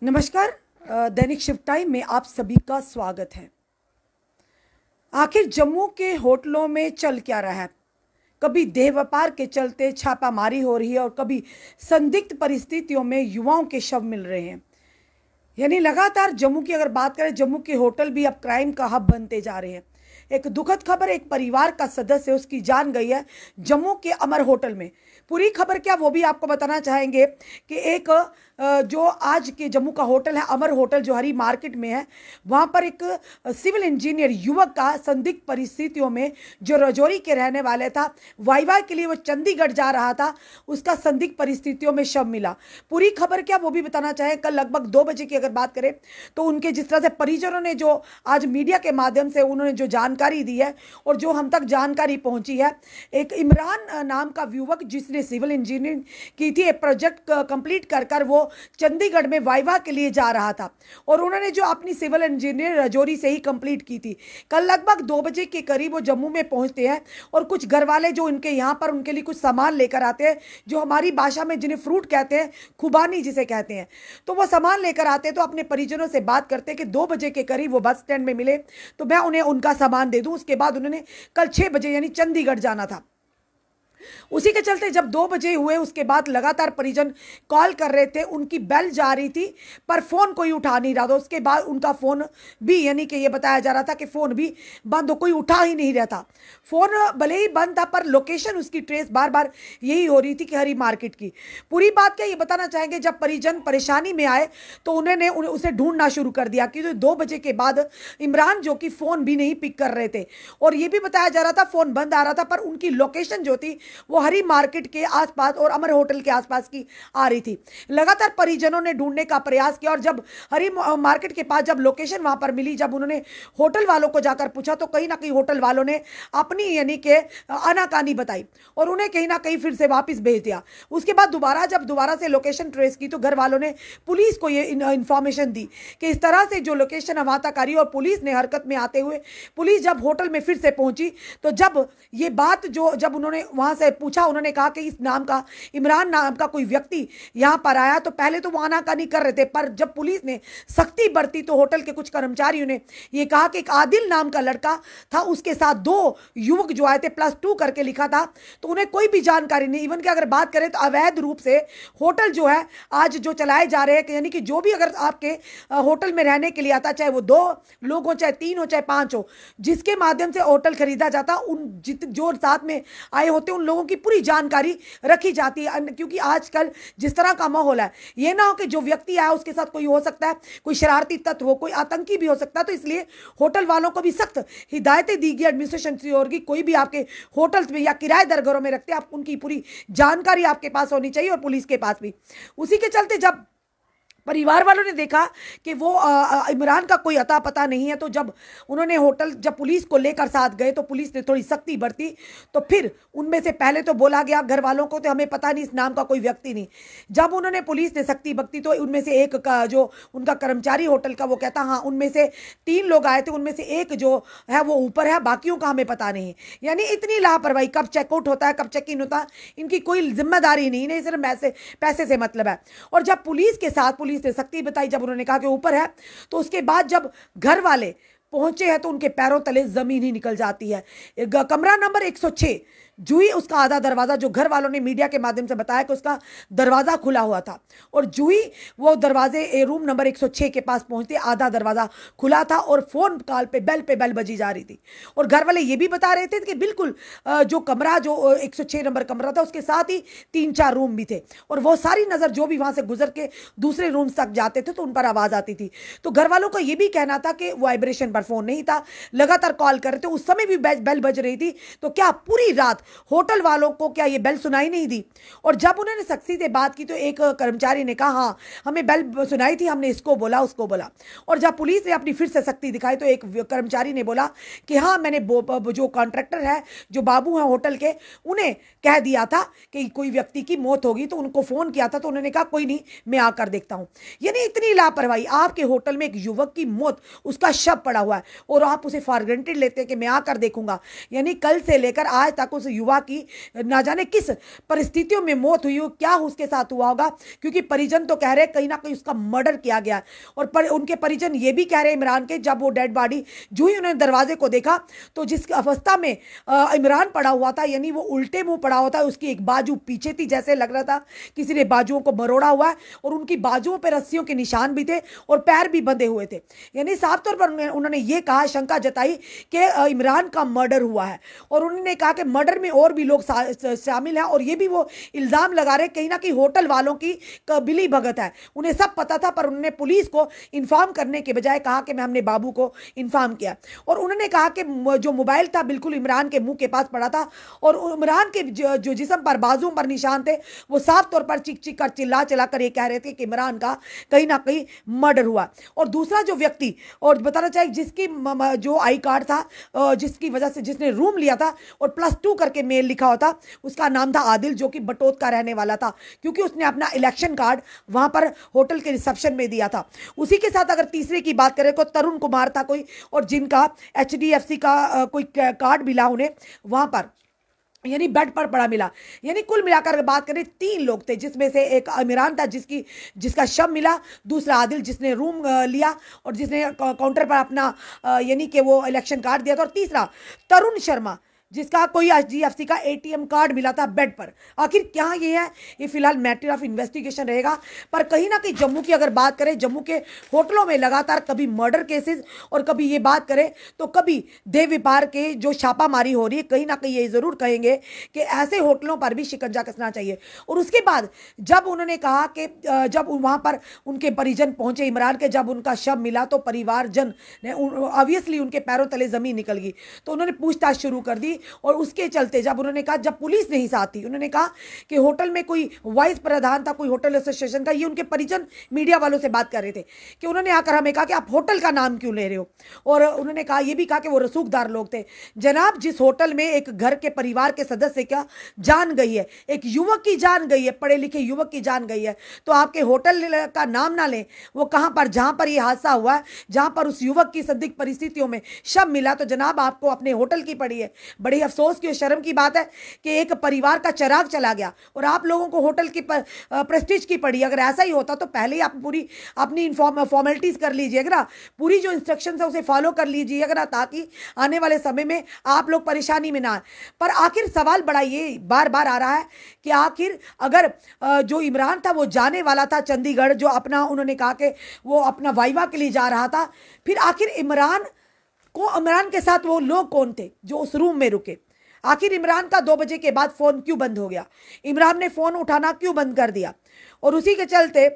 नमस्कार। दैनिक shift time में आप सभी का स्वागत है। आखिर जम्मू के होटलों में चल क्या रहा है? कभी देह व्यापार के चलते छापामारी हो रही है और कभी संदिग्ध परिस्थितियों में युवाओं के शव मिल रहे हैं। यानी लगातार जम्मू की अगर बात करें, जम्मू के होटल भी अब क्राइम का हब बनते जा रहे हैं। एक दुखद खबर, एक परिवार का सदस्य उसकी जान गई है जम्मू के अमर होटल में। पूरी खबर क्या वो भी आपको बताना चाहेंगे कि एक जो आज के जम्मू का होटल है अमर होटल, जो हरी मार्केट में है, वहाँ पर एक सिविल इंजीनियर युवक का संदिग्ध परिस्थितियों में, जो रजौरी के रहने वाले था, वाइवा के लिए वो चंडीगढ़ जा रहा था, उसका संदिग्ध परिस्थितियों में शव मिला। पूरी खबर क्या वो भी बताना चाहें। कल लगभग 2 बजे की अगर बात करें तो उनके जिस तरह से परिजनों ने जो आज मीडिया के माध्यम से उन्होंने जो जानकारी दी है और जो हम तक जानकारी पहुंची है, एक इमरान नाम का युवक जिसने सिविल इंजीनियरिंग की थी, एक प्रोजेक्ट कंप्लीट कर वो चंडीगढ़ में वाइवा के लिए जा रहा था और उन्होंने जो अपनी सिविल इंजीनियर रजौरी से ही कंप्लीट की थी। कल लगभग 2 बजे के करीब वो जम्मू में पहुंचते हैं और कुछ घर वाले जो उनके यहाँ पर उनके लिए कुछ सामान लेकर आते हैं, जो हमारी भाषा में जिन्हें फ्रूट कहते हैं, खुबानी जिसे कहते हैं, तो वो सामान लेकर आते हैं। तो अपने परिजनों से बात करते हैं कि 2 बजे के करीब वो बस स्टैंड में मिले तो मैं उन्हें उनका सामान दे दूं। उसके बाद उन्होंने कल 6 बजे यानी चंडीगढ़ जाना था। उसी के चलते जब 2 बजे हुए उसके बाद लगातार परिजन कॉल कर रहे थे, उनकी बेल जा रही थी पर फोन कोई उठा नहीं रहा था। उसके बाद उनका फोन भी, यानी कि ये बताया जा रहा था कि फोन भी बंद हो, कोई उठा ही नहीं रहा था। फोन भले ही बंद था पर लोकेशन उसकी ट्रेस बार बार यही हो रही थी कि हरी मार्केट की। पूरी बात क्या ये बताना चाहेंगे, जब परिजन परेशानी में आए तो उन्होंने उसे ढूंढना शुरू कर दिया कि 2 बजे के बाद इमरान जो कि फोन भी नहीं पिक कर रहे थे और ये भी बताया जा रहा था फोन बंद आ रहा था, पर उनकी लोकेशन जो थी वो हरी मार्केट के आसपास और अमर होटल के आसपास की आ रही थी। लगातार परिजनों ने ढूंढने का प्रयास किया और जब हरी मार्केट के पास जब लोकेशन वहां पर मिली, जब उन्होंने होटल वालों को जाकर पूछा तो कहीं ना कहीं होटल वालों ने अपनी यानी कि आनाकानी बताई और उन्हें कहीं ना कहीं फिर से वापस भेज दिया। उसके बाद जब दोबारा से लोकेशन ट्रेस की तो घर वालों ने पुलिस को ये इंफॉर्मेशन दी कि इस तरह से जो लोकेशन है वहां तक आ रही है और पुलिस ने हरकत में आते हुए पुलिस जब होटल में फिर से पहुंची तो जब ये बात जब उन्होंने वहां से पूछा, उन्होंने कहा कि इस नाम का इमरान नाम का कोई व्यक्ति यहां पर आया, तो पहले तो वो आनाकानी कर रहे थे, पर जब पुलिस ने सख्ती बरती तो होटल के कुछ कर्मचारियों ने यह कहा कि एक आदिल नाम का लड़का था, उसके साथ 2 युवक जो आए थे, +2 करके लिखा था, तो उन्हें कोई भी जानकारी नहीं। इवन कि अगर बात करें तो अवैध रूप से होटल जो है आज जो चलाए जा रहे हैं, यानी कि जो भी अगर आपके होटल में रहने के लिए आता, चाहे वो 2 लोग हो, चाहे 3 हो, चाहे 5 हो, जिसके माध्यम से होटल खरीदा जाता, उन जो साथ में आए होते उन लोगों की पूरी जानकारी रखी जाती है। क्योंकि आजकल जिस तरह का माहौल है, ये ना हो कि जो व्यक्ति आया उसके साथ कोई हो सकता है, कोई शरारती तत्व हो, कोई आतंकी भी हो सकता है। तो इसलिए होटल वालों को भी सख्त हिदायतें दी गई एडमिनिस्ट्रेशन की ओर की, कोई भी आपके होटल्स में या किराएदार घरों में रखते हैं, आप उनकी पूरी जानकारी आपके पास होनी चाहिए और पुलिस के पास भी। उसी के चलते जब परिवार वालों ने देखा कि वो इमरान का कोई अता पता नहीं है, तो जब उन्होंने होटल जब पुलिस को लेकर साथ गए तो पुलिस ने थोड़ी सख्ती बरती। तो फिर उनमें से पहले तो बोला गया घर वालों को तो हमें पता नहीं, इस नाम का कोई व्यक्ति नहीं। जब उन्होंने पुलिस ने सख्ती बरती तो उनमें से एक का जो उनका कर्मचारी होटल का, वो कहता हाँ उनमें से 3 लोग आए थे, उनमें से एक जो है वो ऊपर है, बाकियों का हमें पता नहीं। यानी इतनी लापरवाही, कब चेकआउट होता है कब चेक इन होता है, इनकी कोई जिम्मेदारी नहीं सिर्फ पैसे से मतलब है। और जब पुलिस के साथ पुलिस ने सख्ती बताई, जब उन्होंने कहा कि ऊपर है, तो उसके बाद जब घर वाले पहुंचे हैं तो उनके पैरों तले जमीन ही निकल जाती है। कमरा नंबर 106 जूही, उसका आधा दरवाजा, जो घर वालों ने मीडिया के माध्यम से बताया कि उसका दरवाजा खुला हुआ था और जूही वो दरवाजे रूम नंबर 106 के पास पहुंचते आधा दरवाजा खुला था और फोन कॉल पे बेल बजी जा रही थी। और घर वाले ये भी बता रहे थे कि बिल्कुल जो कमरा जो 106 नंबर कमरा था उसके साथ ही 3-4 रूम भी थे और वो सारी नजर जो भी वहां से गुजर के दूसरे रूम्स तक जाते थे तो उन पर आवाज आती थी। तो घर वालों का ये भी कहना था कि वाइब्रेशन पर फोन नहीं था, लगातार कॉल कर रहे थे, उस समय भी बेल बज रही थी। तो क्या पूरी रात होटल वालों को क्या ये बेल सुनाई नहीं दी? और जब उन्होंने सख्ती से बात की तो एक कर्मचारी ने कहा हाँ हमें बेल सुनाई थी, हमने इसको बोला उसको बोला। और जब पुलिस ने अपनी फिर से सख्ती दिखाई तो एक कर्मचारी ने बोला कि हाँ मैंने जो कॉन्ट्रैक्टर है, जो बाबू हैं होटल के, उन्हें कह दिया था कि कोई व्यक्ति की मौत होगी, तो उनको फोन किया था, तो उन्होंने कहा कोई नहीं मैं आकर देखता हूं। यानी इतनी लापरवाही, आपके होटल में एक युवक की मौत, उसका शव पड़ा हुआ है और आप उसे फॉर ग्रांटेड लेते हैं कि मैं आकर देखूंगा। यानी कल से लेकर आज तक उस युवा की ना जाने किस परिस्थितियों में मौत हुई हो, क्या उसके साथ हुआ होगा, क्योंकि परिजन तो कह रहे हैं कहीं ना कहीं उसका मर्डर किया गया। और उनके परिजन ये भी कह रहे हैं इमरान के, जब वो डेड बॉडी जो ही उन्होंने दरवाजे को देखा तो जिस अवस्था में इमरान पड़ा हुआ था, यानी वो उल्टे मुंह पड़ा हुआ था, उसकी एक बाजू पीछे थी, जैसे लग रहा था किसी ने बाजुओं को मरोड़ा हुआ है, और उनकी बाजुओं पर रस्सियों के निशान भी थे और पैर भी बंधे हुए थे। यानी साफ तौर पर उन्होंने ये कहा, शंका जताई कि इमरान का मर्डर हुआ है। और उन्होंने कहा कि मर्डर में और भी लोग शामिल हैं, और ये भी वो इल्जाम लगा रहे कहीं ना कहीं होटल वालों की बिली भगत है। उन्हें सब पता था, पर उन्होंने पुलिस को इन्फॉर्म करने के बजाय कहा कि मैं हमने बाबू को इन्फॉर्म किया। और उन्होंने कहा कि जो मोबाइल था बिल्कुल इमरान के मुंह के पास पड़ा था, और इमरान के जो जिस्म पर बाजुओं पर निशान थे वो साफ तौर पर चिक चिक कर चिल्ला चिल्ला कर ये कह रहे थे कि इमरान का कहीं ना कहीं मर्डर हुआ। और दूसरा जो व्यक्ति, और बताना चाहिए जिसकी जो आई कार्ड था, जिसकी वजह से जिसने रूम लिया था और +2 करके मेल लिखा हुआ था, उसका नाम था आदिल, जो कि बटोत का रहने वाला था, क्योंकि उसने अपना इलेक्शन कार्ड वहां पर होटल के रिसेप्शन में दिया था। उसी के साथ अगर तीसरे की बात करें तो तरुण कुमार था कोई, और जिनका HDFC का कोई कार्ड मिला उन्हें वहां पर, यानी बेड पर पड़ा मिला। यानी कुल मिलाकर बात करें 3 लोग थे, जिसमें से एक इमरान था जिसका शव मिला, दूसरा आदिल जिसने रूम लिया और जिसने काउंटर पर अपना यानी कि वो इलेक्शन कार्ड दिया था, और तीसरा तरुण शर्मा जिसका कोई HDFC का ATM कार्ड मिला था बेड पर। आखिर क्या ये है, ये फिलहाल मैटर ऑफ इन्वेस्टिगेशन रहेगा। पर कहीं ना कहीं जम्मू की अगर बात करें, जम्मू के होटलों में लगातार कभी मर्डर केसेस और कभी ये बात करें तो कभी देह व्यापार के जो छापामारी हो रही है, कहीं ना कहीं ये ज़रूर कहेंगे कि ऐसे होटलों पर भी शिकंजा कसना चाहिए। और उसके बाद जब उन्होंने कहा कि जब वहाँ पर उनके परिजन पहुँचे इमरान के, जब उनका शव मिला तो परिवारजन ने ऑब्वियसली उनके पैरों तले ज़मीन निकल गई, तो उन्होंने पूछताछ शुरू कर दी। और उसके चलते जब उन्होंने कहा, जब पुलिस नहीं साथ थी, उन्होंने कहा कि होटल में कोई वाइस प्रधान था, कोई होटल एसोसिएशन का, ये उनके परिजन मीडिया वालों से बात कर रहे थे कि उन्होंने आकर हमें कहा कि आप होटल का नाम क्यों ले रहे हो। और उन्होंने कहा, ये भी कहा कि वो रसूखदार लोग थे। जनाब, जिस होटल में एक घर के परिवार के सदस्य क्या जान गई है, एक युवक की जान गई है, पढ़े लिखे युवक की जान गई है, तो आपके होटल का नाम ना लें। वो कहां पर, जहां पर यह हादसा हुआ है, जहां पर उस युवक की संदिग्ध परिस्थितियों में शव मिला, तो जनाब आपको अपने होटल की पड़ी है। बड़ी अफसोस की और शर्म की बात है कि एक परिवार का चिराग चला गया और आप लोगों को होटल की प्रेस्टीज की पड़ी। अगर ऐसा ही होता तो पहले ही आप पूरी अपनी फॉर्मेलिटीज कर लीजिएगा ना, पूरी जो इंस्ट्रक्शन है उसे फॉलो कर लीजिएगा ना, ताकि आने वाले समय में आप लोग परेशानी में ना आए। पर आखिर सवाल बड़ा ये बार बार आ रहा है कि आखिर अगर जो इमरान था वो जाने वाला था चंडीगढ़, जो अपना उन्होंने कहा कि वो अपना वाइवा के लिए जा रहा था, फिर आखिर इमरान के साथ वो लोग कौन थे जो उस रूम में रुके? आखिर इमरान का 2 बजे के बाद फोन क्यों बंद हो गया? इमरान ने फोन उठाना क्यों बंद कर दिया? और उसी के चलते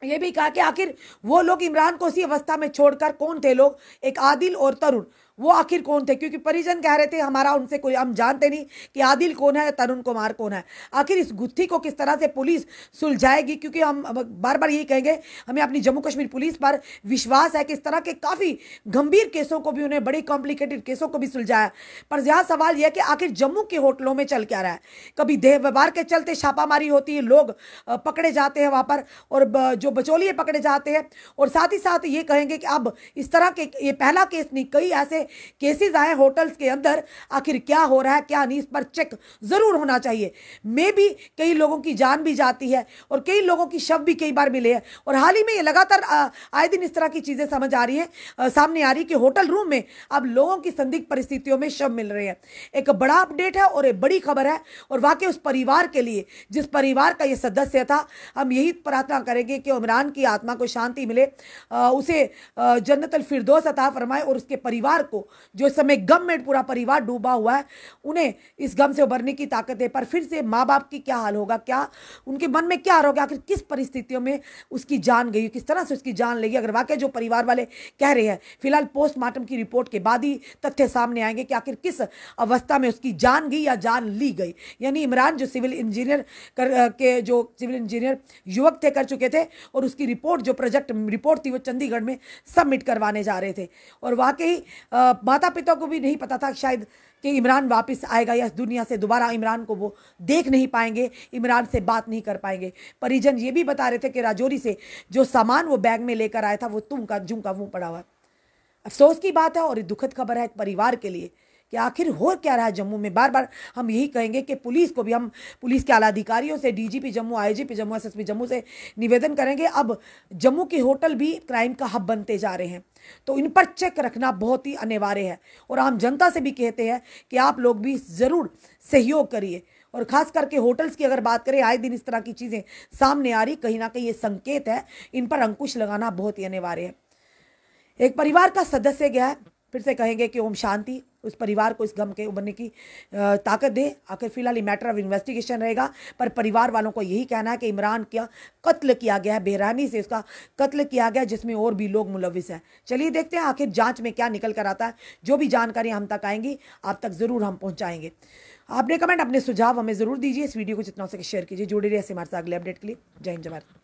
ये भी कहा कि आखिर वो लोग इमरान को उसी अवस्था में छोड़कर, कौन थे लोग, एक आदिल और तरुण, वो आखिर कौन थे? क्योंकि परिजन कह रहे थे हमारा उनसे कोई, हम जानते नहीं कि आदिल कौन है, तरुण कुमार कौन है। आखिर इस गुत्थी को किस तरह से पुलिस सुलझाएगी? क्योंकि हम बार बार यही कहेंगे, हमें अपनी जम्मू कश्मीर पुलिस पर विश्वास है कि इस तरह के काफ़ी गंभीर केसों को भी, उन्हें बड़े कॉम्प्लिकेटेड केसों को भी सुलझाया। पर यहाँ सवाल यह है कि आखिर जम्मू के होटलों में चल क्या रहा है? कभी देह व्यापार के चलते छापामारी होती है, लोग पकड़े जाते हैं वहाँ पर, और जो बचौलिए पकड़े जाते हैं। और साथ ही साथ ये कहेंगे कि अब इस तरह के, ये पहला केस नहीं, कई ऐसे केसेस आए होटल्स के अंदर। आखिर क्या हो रहा है, क्या नहीं, इस पर चेक जरूर होना चाहिए। मे भी कई लोगों की जान भी जाती है और कई लोगों की शव भी कई बार मिले हैं। और हाल ही में ये लगातार आए दिन इस तरह की चीजें समझ आ रही है, सामने आ रही कि होटल रूम में अब लोगों की संदिग्ध परिस्थितियों में शव मिल रहे हैं। एक बड़ा अपडेट है और एक बड़ी खबर है, और वाकई उस परिवार के लिए, जिस परिवार का ये सदस्य था, हम यही प्रार्थना करेंगे कि इमरान की आत्मा को शांति मिले, उसे जन्नतुल फिरदौस अता फरमाए, और उसके परिवार को, जो इस समय गम में पूरा परिवार डूबा हुआ है, उन्हें इस गम से उभरने की ताकत है। पर फिर से माँ बाप की क्या हाल होगा, क्या उनके मन में क्या होगा, आखिर किस परिस्थितियों में उसकी जान गई, किस तरह से उसकी जान लगी? अगर वाकई जो परिवार वाले कह रहे हैं, फिलहाल पोस्टमार्टम की रिपोर्ट के बाद ही तथ्य सामने आएंगे कि आखिर किस अवस्था में उसकी जान गई या जान ली गई। यानी इमरान जो सिविल इंजीनियर युवक थे, कर चुके थे, और उसकी रिपोर्ट, जो प्रोजेक्ट रिपोर्ट थी, वो चंडीगढ़ में सबमिट करवाने जा रहे थे। और वाकई माता पिता को भी नहीं पता था शायद कि इमरान वापस आएगा या इस दुनिया से दोबारा इमरान को वो देख नहीं पाएंगे, इमरान से बात नहीं कर पाएंगे। परिजन ये भी बता रहे थे कि राजौरी से जो सामान वो बैग में लेकर आया था, वो तुम का जूं का वूं पड़ा हुआ है। अफसोस की बात है और ये दुखद खबर है एक परिवार के लिए कि आखिर हो क्या रहा है जम्मू में। बार बार हम यही कहेंगे कि पुलिस को भी, हम पुलिस के आला अधिकारियों से, DGP Jammu, IGP Jammu, SSP Jammu से निवेदन करेंगे। अब जम्मू के होटल भी क्राइम का हब बनते जा रहे हैं, तो इन पर चेक रखना बहुत ही अनिवार्य है। और आम जनता से भी कहते हैं कि आप लोग भी ज़रूर सहयोग करिए। और ख़ास करके होटल्स की अगर बात करें, आए दिन इस तरह की चीज़ें सामने आ रही, कहीं ना कहीं ये संकेत है, इन पर अंकुश लगाना बहुत ही अनिवार्य है। एक परिवार का सदस्य गया है, फिर से कहेंगे कि ओम शांति उस परिवार को इस गम के उभरने की ताकत दे। आखिर फिलहाल ये मैटर ऑफ इन्वेस्टिगेशन रहेगा, पर परिवार वालों को यही कहना है कि इमरान का कत्ल किया गया है, बेरहमी से उसका कत्ल किया गया, जिसमें और भी लोग मुलविस हैं। चलिए देखते हैं आखिर जांच में क्या निकल कर आता है। जो भी जानकारी हम तक आएंगी आप तक ज़रूर हम पहुँचाएंगे। आपने कमेंट, अपने सुझाव हमें ज़रूर दीजिए। इस वीडियो को जितना हो सके शेयर कीजिए। जुड़े रहिए हमारे साथ अगले अपडेट के लिए। जय हिंद, जय भारत।